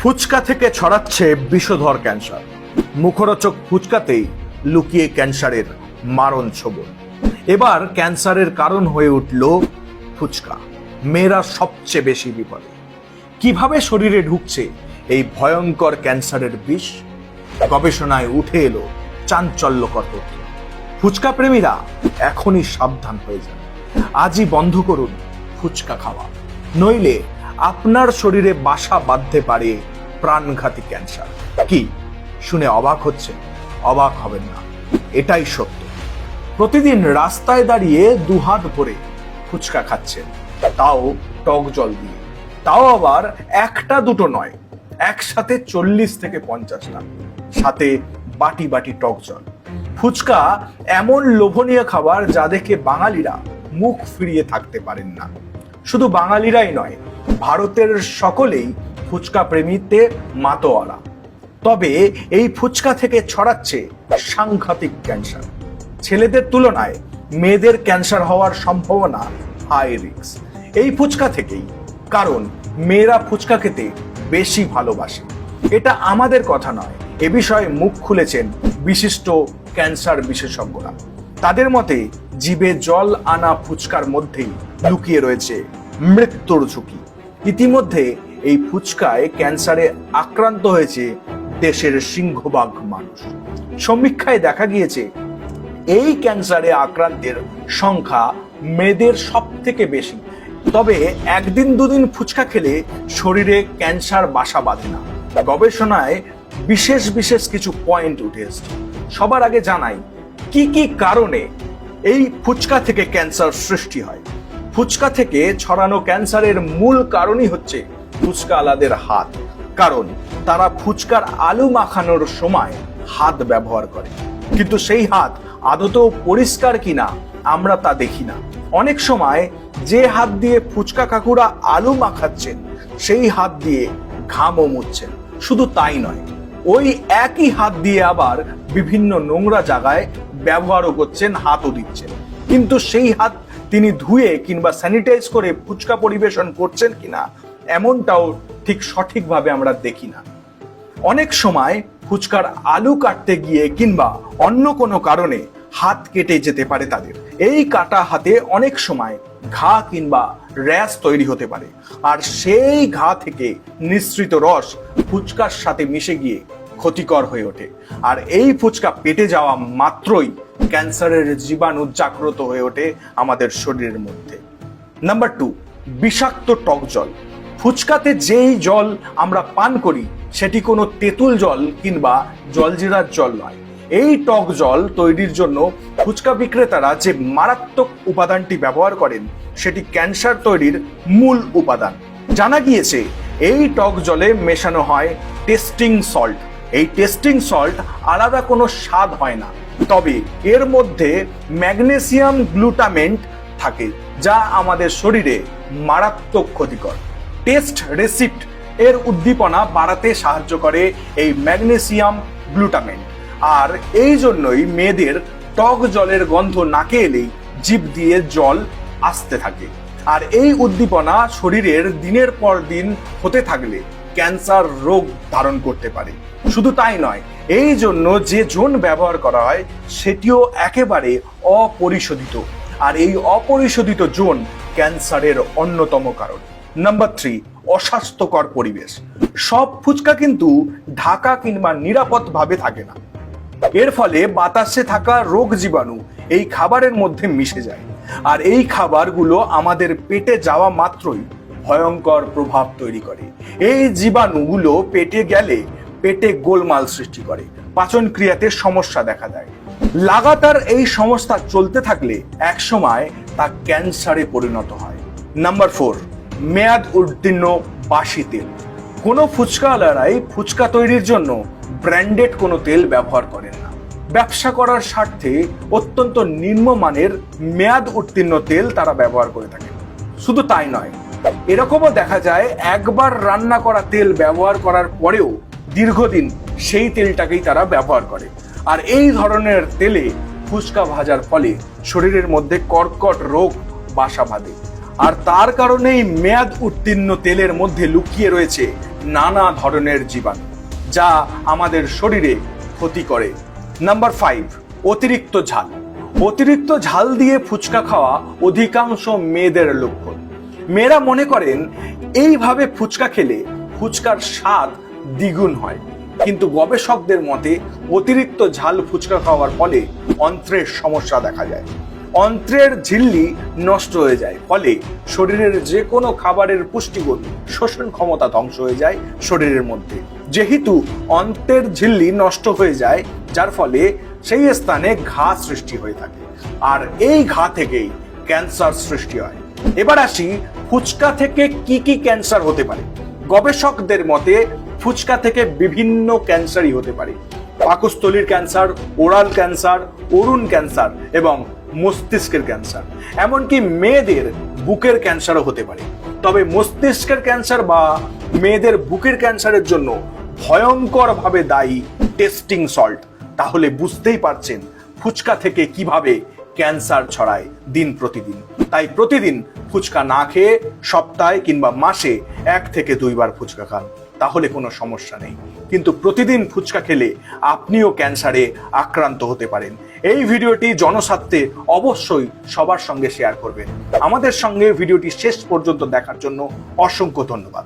ফুচকা থেকে ছড়াচ্ছে বিষধর ক্যান্সার। মুখরোচক ফুচকাতেই লুকিয়ে ক্যান্সারের মারণ ছোবল। এবার ক্যান্সারের কারণ হয়ে উঠল ফুচকা। মেয়েরা সবচেয়ে বেশি বিপদে। কিভাবে শরীরে ঢুকছে এই ভয়ঙ্কর ক্যান্সারের বিষ? গবেষণায় উঠে এলো চাঞ্চল্যকর তথ্য। ফুচকা প্রেমীরা এখনই সাবধান হয়ে যান। আজই বন্ধ করুন ফুচকা খাওয়া, নইলে আপনার শরীরে বাসা বাঁধতে পারে প্রাণঘাতী ক্যান্সার। কি শুনে অবাক হচ্ছে? অবাক হবেন না, এটাই সত্য। প্রতিদিন রাস্তায় দাঁড়িয়ে দুহাত ভরে ফুচকা খাচ্ছেন, তাও টক জল দিয়ে। তাও আবার একটা দুটো নয়, একসাথে 40 থেকে 50টা, সাথে বাটি বাটি টক জল। ফুচকা এমন লোভনীয় খাবার যা দেখে বাঙালিরা মুখ ফিরিয়ে থাকতে পারেন না। শুধু বাঙালিরাই নয়, ভারতের সকলেই ফুচকা প্রেমীতে মাতোয়ারা। তবে এই ফুচকা থেকে ছড়াচ্ছে সাংঘাতিক ক্যান্সার। ছেলেদের তুলনায় মেয়েদের ক্যান্সার হওয়ার সম্ভাবনা হাই রিস্ক এই ফুচকা থেকেই। কারণ মেয়েরা ফুচকা খেতে বেশি ভালোবাসে। এটা আমাদের কথা নয়, এ বিষয়ে মুখ খুলেছেন বিশিষ্ট ক্যান্সার বিশেষজ্ঞরা। তাদের মতে জিভে জল আনা ফুচকার মধ্যেই লুকিয়ে রয়েছে মৃত্যুর ঝুঁকি। ইতিমধ্যে এই ফুচকায় ক্যান্সারে আক্রান্ত হয়েছে দেশের সিংহভাগ মানুষ। সমীক্ষায় দেখা গিয়েছে এই ক্যান্সারে আক্রান্তের সংখ্যা মেয়েদের সব থেকে বেশি। তবে একদিন দুদিন ফুচকা খেলে শরীরে ক্যান্সার বাসা বাঁধে না। গবেষণায় বিশেষ বিশেষ কিছু পয়েন্ট উঠে এসেছে। সবার আগে জানাই কি কি কারণে এই ফুচকা থেকে ক্যান্সার সৃষ্টি হয়। ফুচকা থেকে ছড়ানো ক্যান্সারের মূল কারণই হচ্ছে ফুচকাওয়ালাদের হাত। কারণ তারা ফুচকার আলু মাখানোর সময় হাত ব্যবহার করে, কিন্তু সেই হাত আদতেও পরিষ্কার কিনা আমরা তা দেখি না। অনেক সময় যে হাত দিয়ে ফুচকা কাকুরা আলু মাখাচ্ছেন সেই হাত দিয়ে ঘামও মুছছেন। শুধু তাই নয়, ওই একই হাত দিয়ে আবার বিভিন্ন নোংরা জায়গায় ব্যবহারও করছেন, হাতও দিচ্ছেন। কিন্তু সেই হাত তিনি ধুয়ে কিংবা স্যানিটাইজ করে ফুচকা পরিবেশন করছেন কিনা এমনটাও ঠিক সঠিকভাবে আমরা দেখি না। অনেক সময় ফুচকার আলু কাটতে গিয়ে কিংবা অন্য কোনো কারণে হাত কেটে যেতে পারে তাদের। এই কাটা হাতে অনেক সময় ঘা কিংবা র্যাশ তৈরি হতে পারে, আর সেই ঘা থেকে নিঃসৃত রস ফুচকার সাথে মিশে গিয়ে ক্ষতিকর হয়ে ওঠে। আর এই ফুচকা পেটে যাওয়া মাত্রই ক্যান্সারের জীবাণু জাগ্রত হয়ে ওঠে আমাদের শরীরের মধ্যে। নাম্বার 2, বিষাক্ত টক জল। ফুচকাতে যেই জল আমরা পান করি সেটি কোনো তেঁতুল জল কিংবা জলজিরার জল নয়। এই টক জল তৈরির জন্য ফুচকা বিক্রেতারা যে মারাত্মক উপাদানটি ব্যবহার করেন সেটি ক্যান্সার তৈরির মূল উপাদান। জানা গিয়েছে এই টক জলে মেশানো হয় টেস্টিং সল্ট। এই টেস্টিং সল্ট আলাদা কোনো স্বাদ হয় না, তবে এর মধ্যে ম্যাগনেসিয়াম গ্লুটামেট থাকে যা আমাদের শরীরে মারাত্মক ক্ষতিকর। টেস্ট রেসিপ্ট এর উদ্দীপনা বাড়াতে সাহায্য করে এই ম্যাগনেসিয়াম গ্লুটামেট। আর এই জন্যই মেয়েদের টক জলের গন্ধ নাকে এলেই জিভ দিয়ে জল আসতে থাকে। আর এই উদ্দীপনা শরীরের দিনের পর দিন হতে থাকলে ক্যান্সার রোগ ধারণ করতে পারে। শুধু তাই নয়, এই জন্য যে জোন ব্যবহার করা হয় সেটিও একেবারে অপরিশোধিত। আর এই অপরিশোধিত জোন ক্যান্সারের অন্যতম কারণ। নাম্বার 3, অস্বাস্থ্যকর পরিবেশ। সব ফুচকা কিন্তু ঢাকা কিংবা নিরাপদ ভাবে থাকে না। এর ফলে বাতাসে থাকা রোগ জীবাণু এই খাবারের মধ্যে মিশে যায়। আর এই খাবারগুলো আমাদের পেটে যাওয়া মাত্রই ভয়ঙ্কর প্রভাব তৈরি করে। এই জীবাণুগুলো পেটে গেলে পেটে গোলমাল সৃষ্টি করে, পাচন ক্রিয়াতে সমস্যা দেখা দেয়। লাগাতার এই সমস্যা চলতে থাকলে একসময় তা ক্যান্সারে পরিণত হয়। নাম্বার 4, মেয়াদ উত্তীর্ণ বাসি তেল। কোনো ফুচকাওয়ালারাই ফুচকা তৈরির জন্য ব্র্যান্ডেড কোনো তেল ব্যবহার করেন না। ব্যবসা করার স্বার্থে অত্যন্ত নিম্নমানের মেয়াদ উত্তীর্ণ তেল তারা ব্যবহার করে থাকেন। শুধু তাই নয়, এরকমও দেখা যায় একবার রান্না করা তেল ব্যবহার করার পরেও দীর্ঘদিন সেই তেলটাকেই তারা ব্যবহার করে। আর এই ধরনের তেলে ফুচকা ভাজার ফলে শরীরের মধ্যে কর্কট রোগ বাসা বাঁধে। আর তার কারণেই মেয়াদ উত্তীর্ণ তেলের মধ্যে লুকিয়ে রয়েছে নানা ধরনের জীবাণু, যা আমাদের শরীরে ক্ষতি করে। নাম্বার 5, অতিরিক্ত ঝাল। অতিরিক্ত ঝাল দিয়ে ফুচকা খাওয়া অধিকাংশ মেয়েদের লক্ষণ। মেয়েরা মনে করেন এইভাবে ফুচকা খেলে ফুচকার স্বাদ দ্বিগুণ হয়, কিন্তু গবেষকদের মতে অতিরিক্ত ঝাল ফুচকা খাওয়ার ফলে অন্ত্রের সমস্যা দেখা যায়। অন্ত্রের ঝিল্লি নষ্ট হয়ে যায়, ফলে শরীরের যে কোনো খাবারের পুষ্টিগুণ শোষণ ক্ষমতা ধ্বংস হয়ে যায় শরীরের মধ্যে। যেহেতু অন্ত্রের ঝিল্লি নষ্ট হয়ে যায়, যার ফলে সেই স্থানে ঘা সৃষ্টি হয়ে থাকে, আর এই ঘা থেকেই ক্যান্সার সৃষ্টি হয়। এবার আসি ফুচকা থেকে কি কি ক্যান্সার হতে পারে। গবেষকদের মতে ফুচকা থেকে বিভিন্ন ক্যান্সারই হতে পারে। পাকস্থলীর ক্যান্সার, ওরাল ক্যান্সার, অরুণ ক্যান্সার এবং মস্তিষ্কের ক্যান্সার, এমনকি মেয়েদের বুকের ক্যান্সারও হতে পারে। তবে মস্তিষ্কের ক্যান্সার বা মেয়েদের বুকের ক্যান্সারের জন্য ভয়ঙ্করভাবে দায়ী টেস্টিং সল্ট। তাহলে বুঝতেই পারছেন ফুচকা থেকে কিভাবে ক্যান্সার ছড়ায় দিন প্রতিদিন। তাই প্রতিদিন ফুচকা না খেয়ে সপ্তাহে কিংবা মাসে 1 থেকে 2 বার ফুচকা খান, তাহলে কোনো সমস্যা নেই। কিন্তু প্রতিদিন ফুচকা খেলে আপনিও ক্যান্সারে আক্রান্ত হতে পারেন। এই ভিডিওটি জনস্বার্থে অবশ্যই সবার সঙ্গে শেয়ার করবেন। আমাদের সঙ্গে ভিডিওটি শেষ পর্যন্ত দেখার জন্য অসংখ্য ধন্যবাদ।